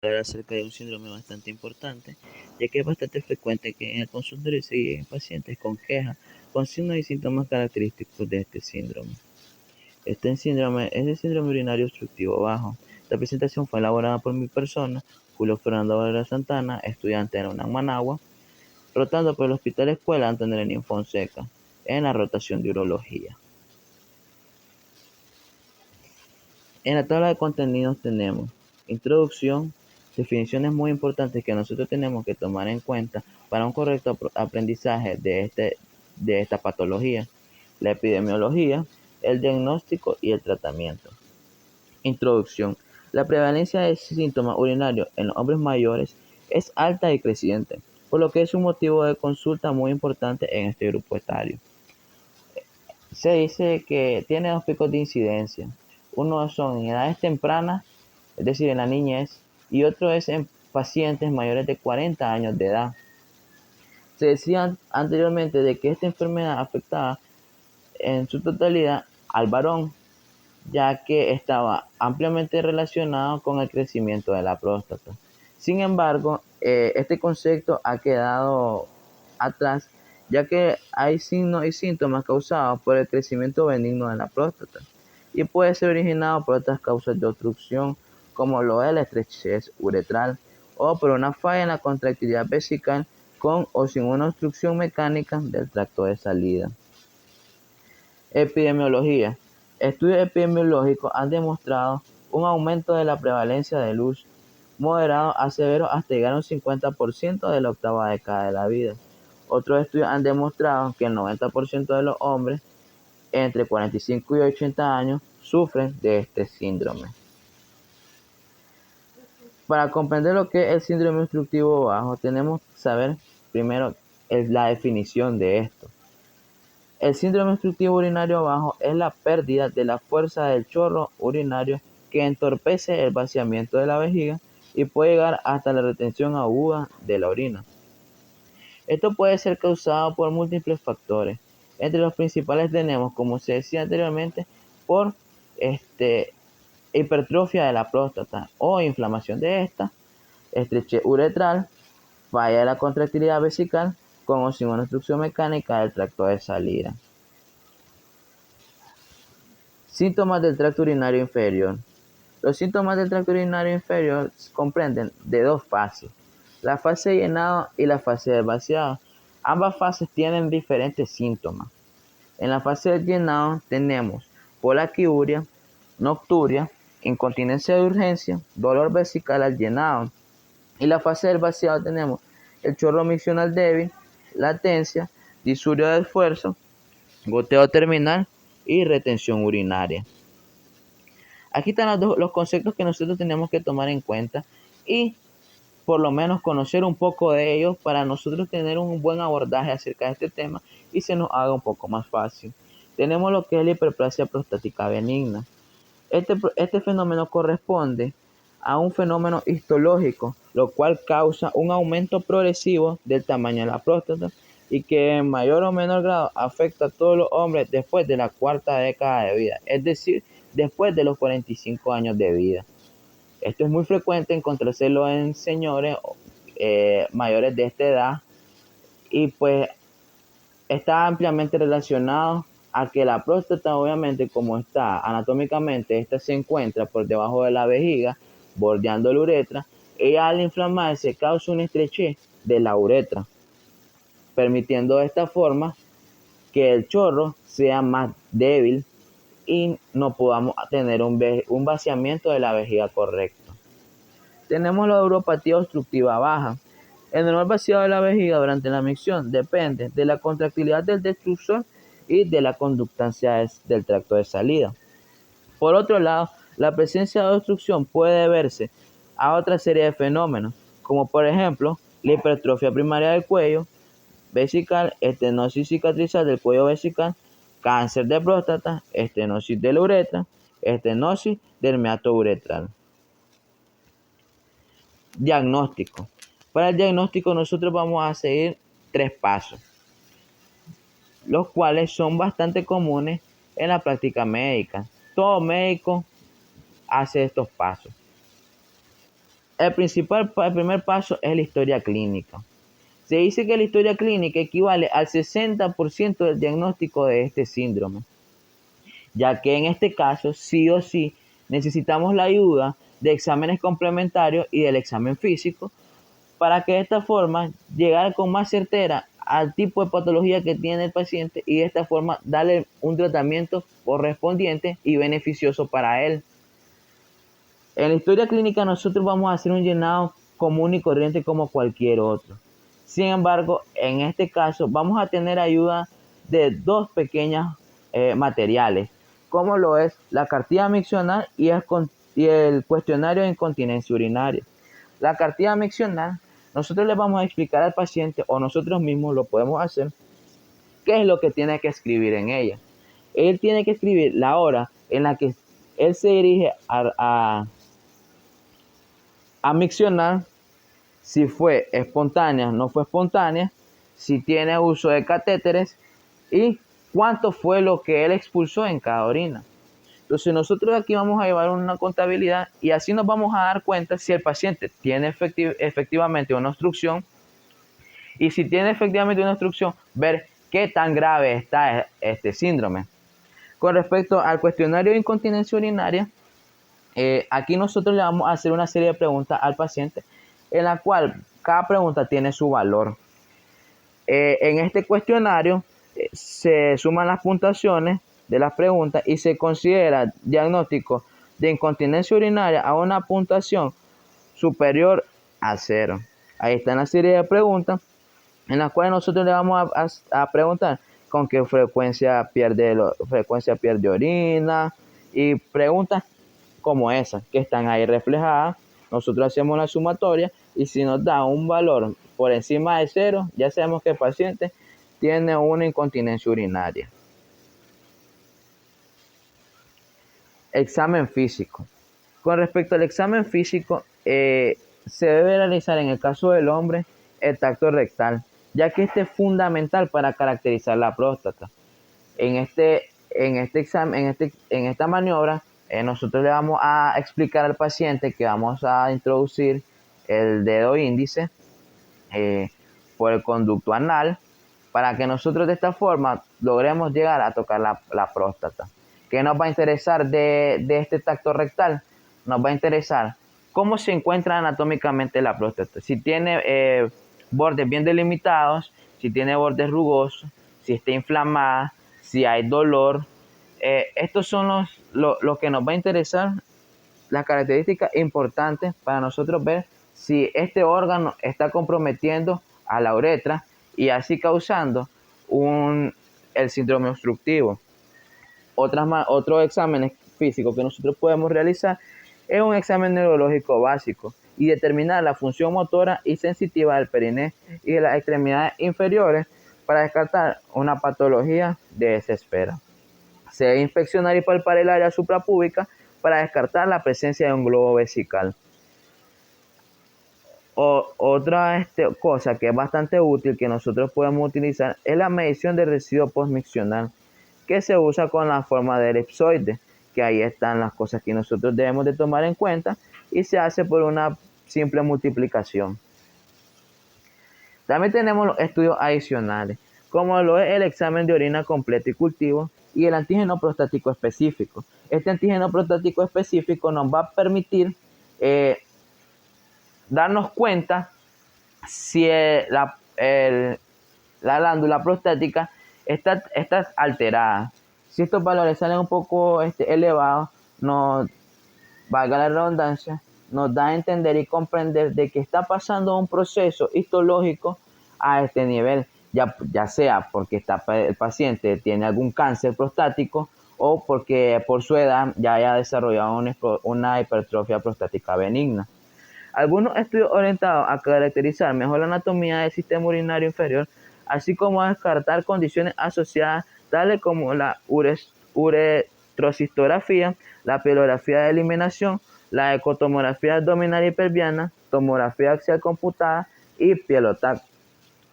hablar acerca de un síndrome bastante importante, ya que es bastante frecuente que en el consultorio se lleguen pacientes con quejas, con signos y síntomas característicos de este síndrome. Este síndrome es el síndrome urinario obstructivo bajo. La presentación fue elaborada por mi persona, Julio Fernando Valera Santana, estudiante de la Managua, rotando por el Hospital Escuela Antonio Lenín Fonseca, en la rotación de urología. En la tabla de contenidos tenemos introducción, definiciones muy importantes que nosotros tenemos que tomar en cuenta para un correcto aprendizaje de esta patología, la epidemiología, el diagnóstico y el tratamiento. Introducción. La prevalencia de síntomas urinarios en los hombres mayores es alta y creciente, por lo que es un motivo de consulta muy importante en este grupo etario. Se dice que tiene dos picos de incidencia. Uno son en edades tempranas, es decir, en la niñez, y otro es en pacientes mayores de 40 años de edad. Se decía anteriormente de que esta enfermedad afectaba en su totalidad al varón, ya que estaba ampliamente relacionado con el crecimiento de la próstata. Sin embargo, este concepto ha quedado atrás, ya que hay signos y síntomas causados por el crecimiento benigno de la próstata y puede ser originado por otras causas de obstrucción, como lo es la estrechez uretral o por una falla en la contractilidad vesical con o sin una obstrucción mecánica del tracto de salida. Epidemiología. Estudios epidemiológicos han demostrado un aumento de la prevalencia de luz moderado a severo hasta llegar a un 50% de la octava década de la vida. Otros estudios han demostrado que el 90% de los hombres entre 45 y 80 años sufren de este síndrome. Para comprender lo que es el síndrome obstructivo bajo, tenemos que saber primero la definición de esto. El síndrome obstructivo urinario bajo es la pérdida de la fuerza del chorro urinario que entorpece el vaciamiento de la vejiga y puede llegar hasta la retención aguda de la orina. Esto puede ser causado por múltiples factores. Entre los principales tenemos, como se decía anteriormente, por hipertrofia de la próstata o inflamación de esta, estrechez uretral, falla de la contractilidad vesical con o sin una obstrucción mecánica del tracto de salida. Síntomas del tracto urinario inferior. Los síntomas del tracto urinario inferior comprenden de dos fases, la fase de llenado y la fase de vaciado. Ambas fases tienen diferentes síntomas. En la fase de llenado tenemos polaquiuria, nocturia, incontinencia de urgencia, dolor vesical al llenado. Y la fase del vaciado tenemos el chorro miccional débil, latencia, disuria de esfuerzo, goteo terminal y retención urinaria. Aquí están los conceptos que nosotros tenemos que tomar en cuenta y por lo menos conocer un poco de ellos para nosotros tener un buen abordaje acerca de este tema y se nos haga un poco más fácil. Tenemos lo que es la hiperplasia prostática benigna. Este fenómeno corresponde a un fenómeno histológico, lo cual causa un aumento progresivo del tamaño de la próstata y que en mayor o menor grado afecta a todos los hombres después de la cuarta década de vida, es decir, después de los 45 años de vida. Esto es muy frecuente encontrárselo en señores mayores de esta edad y pues está ampliamente relacionado a que la próstata, obviamente, como está anatómicamente, esta se encuentra por debajo de la vejiga, bordeando la uretra. Ella al inflamarse causa una estrechez de la uretra, permitiendo de esta forma que el chorro sea más débil y no podamos tener un vaciamiento de la vejiga correcto. Tenemos la uropatía obstructiva baja. El normal vaciado de la vejiga durante la micción depende de la contractilidad del destructor y de la conductancia del tracto de salida. Por otro lado, la presencia de obstrucción puede deberse a otra serie de fenómenos, como por ejemplo la hipertrofia primaria del cuello vesical, estenosis cicatrizal del cuello vesical, cáncer de próstata, estenosis de la uretra, estenosis del meato uretral. Diagnóstico. Para el diagnóstico nosotros vamos a seguir 3 pasos, los cuales son bastante comunes en la práctica médica. Todo médico hace estos pasos. el primer paso es la historia clínica. Se dice que la historia clínica equivale al 60% del diagnóstico de este síndrome, ya que en este caso sí o sí necesitamos la ayuda de exámenes complementarios y del examen físico para que de esta forma llegar con más certeza al tipo de patología que tiene el paciente y de esta forma darle un tratamiento correspondiente y beneficioso para él. En la historia clínica nosotros vamos a hacer un llenado común y corriente como cualquier otro. Sin embargo, en este caso vamos a tener ayuda de dos pequeños materiales, como lo es la cartilla miccional y el cuestionario de incontinencia urinaria. La cartilla miccional, nosotros le vamos a explicar al paciente, o nosotros mismos lo podemos hacer, qué es lo que tiene que escribir en ella. Él tiene que escribir la hora en la que él se dirige a miccionar, si fue espontánea, no fue espontánea, si tiene uso de catéteres y cuánto fue lo que él expulsó en cada orina. Entonces nosotros aquí vamos a llevar una contabilidad y así nos vamos a dar cuenta si el paciente tiene efectivamente una obstrucción y si tiene efectivamente una obstrucción, ver qué tan grave está este síndrome. Con respecto al cuestionario de incontinencia urinaria, aquí nosotros le vamos a hacer una serie de preguntas al paciente en la cual cada pregunta tiene su valor. En este cuestionario se suman las puntuaciones de las preguntas y se considera diagnóstico de incontinencia urinaria a una puntuación superior a 0. Ahí está la serie de preguntas en las cuales nosotros le vamos a preguntar con qué frecuencia pierde orina y preguntas como esas que están ahí reflejadas. Nosotros hacemos la sumatoria y si nos da un valor por encima de 0, ya sabemos que el paciente tiene una incontinencia urinaria. Examen físico. Con respecto al examen físico, se debe realizar en el caso del hombre el tacto rectal, ya que este es fundamental para caracterizar la próstata. En esta maniobra, nosotros le vamos a explicar al paciente que vamos a introducir el dedo índice por el conducto anal para que nosotros de esta forma logremos llegar a tocar la próstata. ¿Qué nos va a interesar de este tacto rectal? Nos va a interesar cómo se encuentra anatómicamente la próstata. Si tiene bordes bien delimitados, si tiene bordes rugosos, si está inflamada, si hay dolor. Estos son los que nos va a interesar, las características importantes para nosotros ver si este órgano está comprometiendo a la uretra y así causando el síndrome obstructivo. Otros exámenes físicos que nosotros podemos realizar es un examen neurológico básico y determinar la función motora y sensitiva del periné y de las extremidades inferiores para descartar una patología de esa esfera. Se debe inspeccionar y palpar el área suprapúbica para descartar la presencia de un globo vesical. Otra cosa que es bastante útil que nosotros podemos utilizar es la medición del residuo postmiccional, que se usa con la forma de elipsoide, que ahí están las cosas que nosotros debemos de tomar en cuenta y se hace por una simple multiplicación. También tenemos los estudios adicionales, como lo es el examen de orina completo y cultivo y el antígeno prostático específico. Este antígeno prostático específico nos va a permitir darnos cuenta si la glándula prostática está alterada. Si estos valores salen un poco elevados, valga la redundancia, nos da a entender y comprender de que está pasando un proceso histológico a este nivel, ya sea porque el paciente tiene algún cáncer prostático o porque por su edad ya haya desarrollado una hipertrofia prostática benigna. Algunos estudios orientados a caracterizar mejor la anatomía del sistema urinario inferior, así como a descartar condiciones asociadas tales como la uretrocistografía, la pielografía de eliminación, la ecotomografía abdominal y pelviana, tomografía axial computada y pielotac.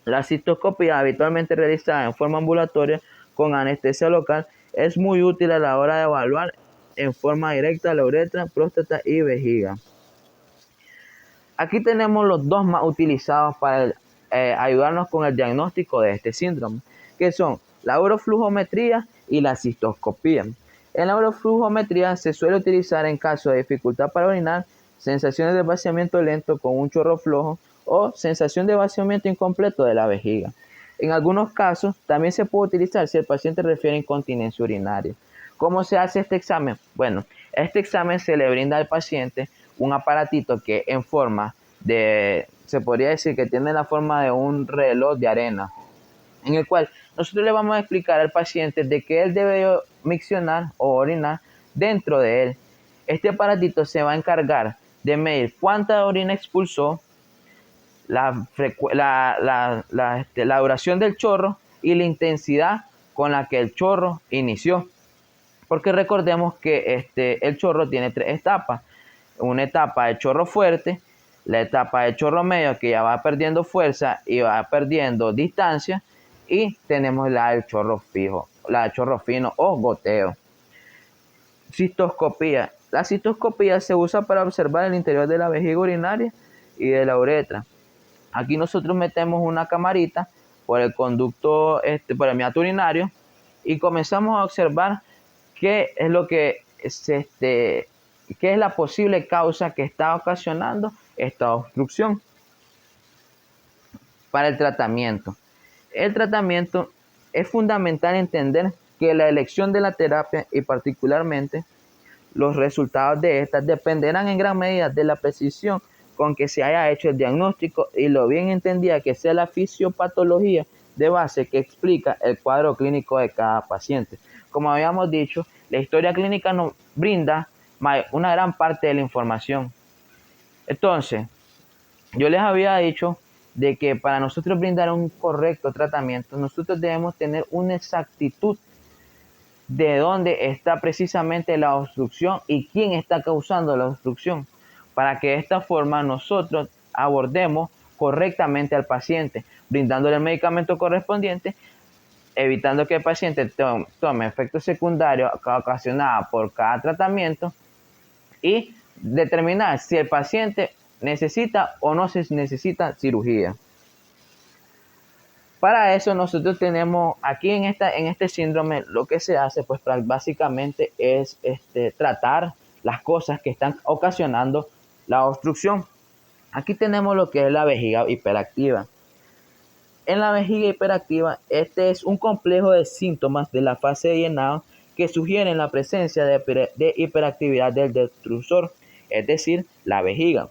La cistoscopia, habitualmente realizada en forma ambulatoria con anestesia local, es muy útil a la hora de evaluar en forma directa la uretra, próstata y vejiga. Aquí tenemos los dos más utilizados para ayudarnos con el diagnóstico de este síndrome, que son la uroflujometría y la cistoscopía. En la uroflujometría se suele utilizar en caso de dificultad para orinar, sensaciones de vaciamiento lento con un chorro flojo o sensación de vaciamiento incompleto de la vejiga. En algunos casos también se puede utilizar si el paciente refiere incontinencia urinaria. ¿Cómo se hace este examen? Bueno, este examen se le brinda al paciente un aparatito que en forma de, se podría decir que tiene la forma de un reloj de arena, en el cual nosotros le vamos a explicar al paciente de que él debe miccionar o orinar dentro de él. Este aparatito se va a encargar de medir cuánta orina expulsó, la duración del chorro y la intensidad con la que el chorro inició. Porque recordemos que el chorro tiene tres etapas. Una etapa de chorro fuerte, la etapa de chorro medio que ya va perdiendo fuerza y va perdiendo distancia, y tenemos la del chorro fijo, la del chorro fino o goteo. Cistoscopía. La cistoscopía se usa para observar el interior de la vejiga urinaria y de la uretra. Aquí nosotros metemos una camarita por el conducto, por el meato urinario, y comenzamos a observar qué es lo que qué es la posible causa que está ocasionando esta obstrucción. Para el tratamiento. El tratamiento es fundamental entender que la elección de la terapia y particularmente los resultados de esta dependerán en gran medida de la precisión con que se haya hecho el diagnóstico y lo bien entendida que sea la fisiopatología de base que explica el cuadro clínico de cada paciente. Como habíamos dicho, la historia clínica nos brinda una gran parte de la información. Entonces, yo les había dicho de que para nosotros brindar un correcto tratamiento, nosotros debemos tener una exactitud de dónde está precisamente la obstrucción y quién está causando la obstrucción, para que de esta forma nosotros abordemos correctamente al paciente, brindándole el medicamento correspondiente, evitando que el paciente tome efectos secundarios ocasionados por cada tratamiento y determinar si el paciente necesita o no se necesita cirugía. Para eso nosotros tenemos aquí en este síndrome, lo que se hace pues básicamente es tratar las cosas que están ocasionando la obstrucción. Aquí tenemos lo que es la vejiga hiperactiva. En la vejiga hiperactiva, este es un complejo de síntomas de la fase de llenado que sugieren la presencia de hiperactividad del detrusor, es decir, la vejiga,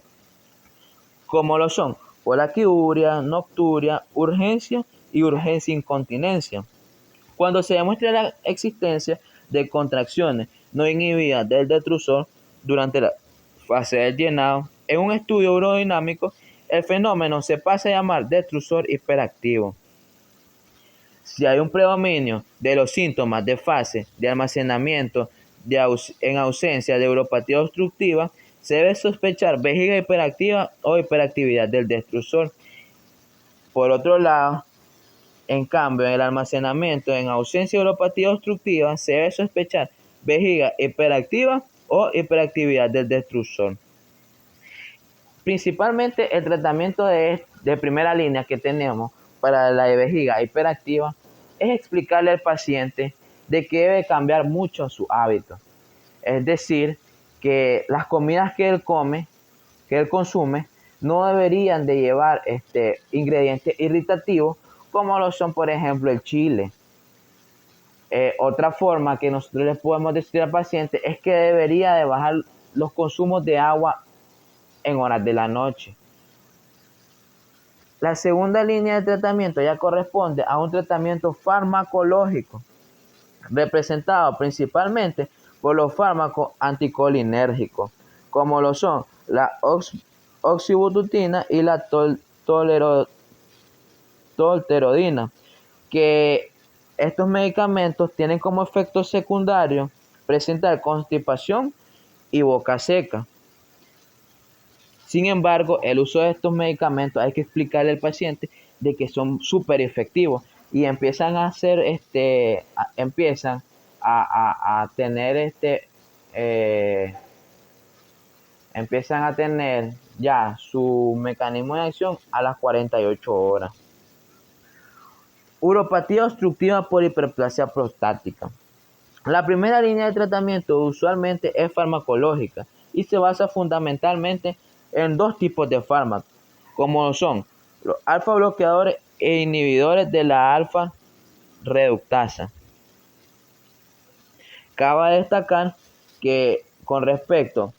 como lo son polaquiuria, nocturia, urgencia y urgencia incontinencia. Cuando se demuestra la existencia de contracciones no inhibidas del detrusor durante la fase del llenado, en un estudio urodinámico, el fenómeno se pasa a llamar detrusor hiperactivo. Si hay un predominio de los síntomas de fase de almacenamiento en ausencia de uropatía obstructiva, se debe sospechar vejiga hiperactiva o hiperactividad del detrusor. Por otro lado, en cambio, en el almacenamiento en ausencia de uropatía obstructiva, se debe sospechar vejiga hiperactiva o hiperactividad del detrusor. Principalmente el tratamiento de primera línea que tenemos para la vejiga hiperactiva es explicarle al paciente de que debe cambiar mucho su hábito. Es decir, que las comidas que él come, que él consume, no deberían de llevar ingredientes irritativos como lo son, por ejemplo, el chile. Otra forma que nosotros le podemos decir al paciente es que debería de bajar los consumos de agua en horas de la noche. La segunda línea de tratamiento ya corresponde a un tratamiento farmacológico, representado principalmente por los fármacos anticolinérgicos, como lo son la oxibututina y la tolterodina, que estos medicamentos tienen como efecto secundario presentar constipación y boca seca. Sin embargo, el uso de estos medicamentos hay que explicarle al paciente de que son súper efectivos y empiezan a hacer empiezan a tener empiezan a tener ya su mecanismo de acción a las 48 horas. Uropatía obstructiva por hiperplasia prostática. La primera línea de tratamiento usualmente es farmacológica y se basa fundamentalmente en dos tipos de fármacos, como son los alfa bloqueadores e inhibidores de la alfa reductasa. Cabe destacar que con respecto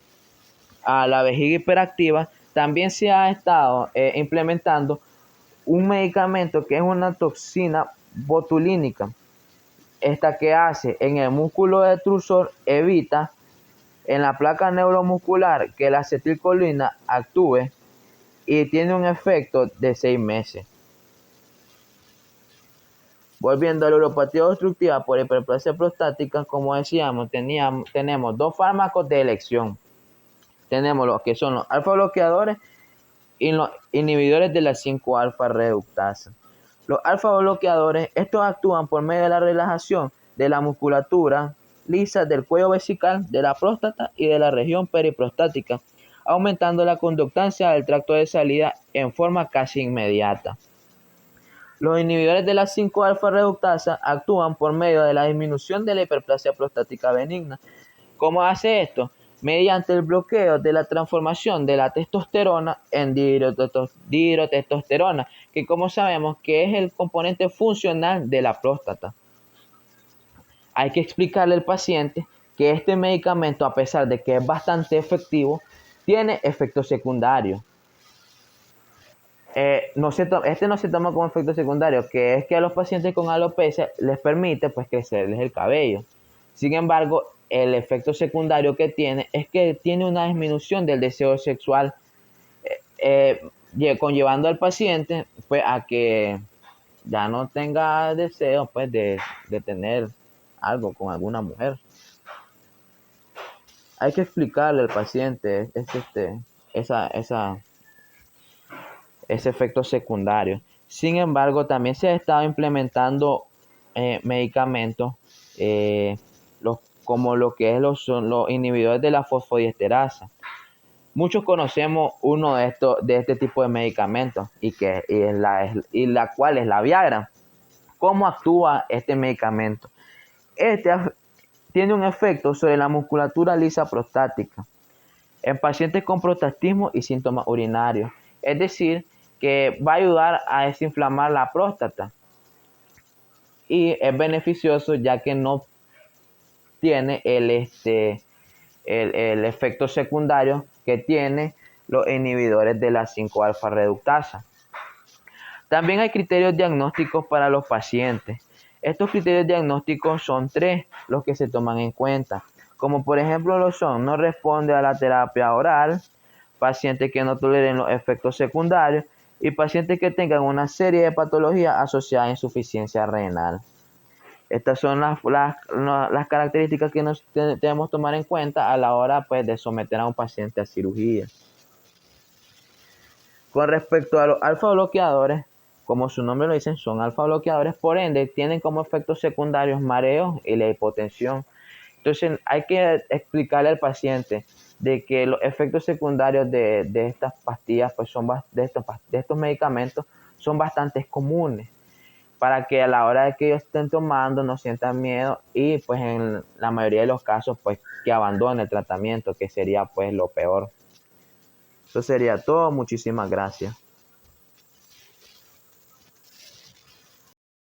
a la vejiga hiperactiva, también se ha estado implementando un medicamento que es una toxina botulínica. Esta que hace en el músculo detrusor evita en la placa neuromuscular que la acetilcolina actúe y tiene un efecto de 6 meses. Volviendo a la uropatía obstructiva por hiperplasia prostática, como decíamos, tenemos dos fármacos de elección. Tenemos los que son los alfa bloqueadores y los inhibidores de la 5-alfa reductasa. Los alfa bloqueadores, estos actúan por medio de la relajación de la musculatura lisa del cuello vesical, de la próstata y de la región periprostática, aumentando la conductancia del tracto de salida en forma casi inmediata. Los inhibidores de la 5-alfa reductasa actúan por medio de la disminución de la hiperplasia prostática benigna. ¿Cómo hace esto? Mediante el bloqueo de la transformación de la testosterona en dihidrotestosterona, que como sabemos que es el componente funcional de la próstata. Hay que explicarle al paciente que este medicamento, a pesar de que es bastante efectivo, tiene efectos secundarios. Este no se toma como efecto secundario, que es que a los pacientes con alopecia les permite pues crecerles el cabello. Sin embargo, el efecto secundario que tiene es que tiene una disminución del deseo sexual, conllevando al paciente pues a que ya no tenga deseo pues de tener algo con alguna mujer. Hay que explicarle al paciente ese efecto secundario. Sin embargo, también se ha estado implementando medicamentos como lo que son los inhibidores de la fosfodiesterasa. Muchos conocemos uno de este tipo de medicamentos y la cual es la Viagra. ¿Cómo actúa este medicamento? Este tiene un efecto sobre la musculatura lisa prostática en pacientes con prostatismo y síntomas urinarios. Es decir, que va a ayudar a desinflamar la próstata y es beneficioso ya que no tiene el efecto secundario que tiene los inhibidores de la 5-alfa reductasa. También hay criterios diagnósticos para los pacientes. Estos criterios diagnósticos son 3 los que se toman en cuenta, como por ejemplo no responde a la terapia oral, pacientes que no toleren los efectos secundarios y pacientes que tengan una serie de patologías asociadas a insuficiencia renal. Estas son las características que debemos tomar en cuenta a la hora pues, de someter a un paciente a cirugía. Con respecto a los alfa bloqueadores, como su nombre lo dice, son alfa bloqueadores, por ende tienen como efectos secundarios mareos y la hipotensión. Entonces hay que explicarle al paciente de que los efectos secundarios de estas pastillas, pues de estos medicamentos, son bastante comunes, para que a la hora de que ellos estén tomando no sientan miedo y pues en la mayoría de los casos pues que abandonen el tratamiento, que sería pues lo peor. Eso sería todo. Muchísimas gracias.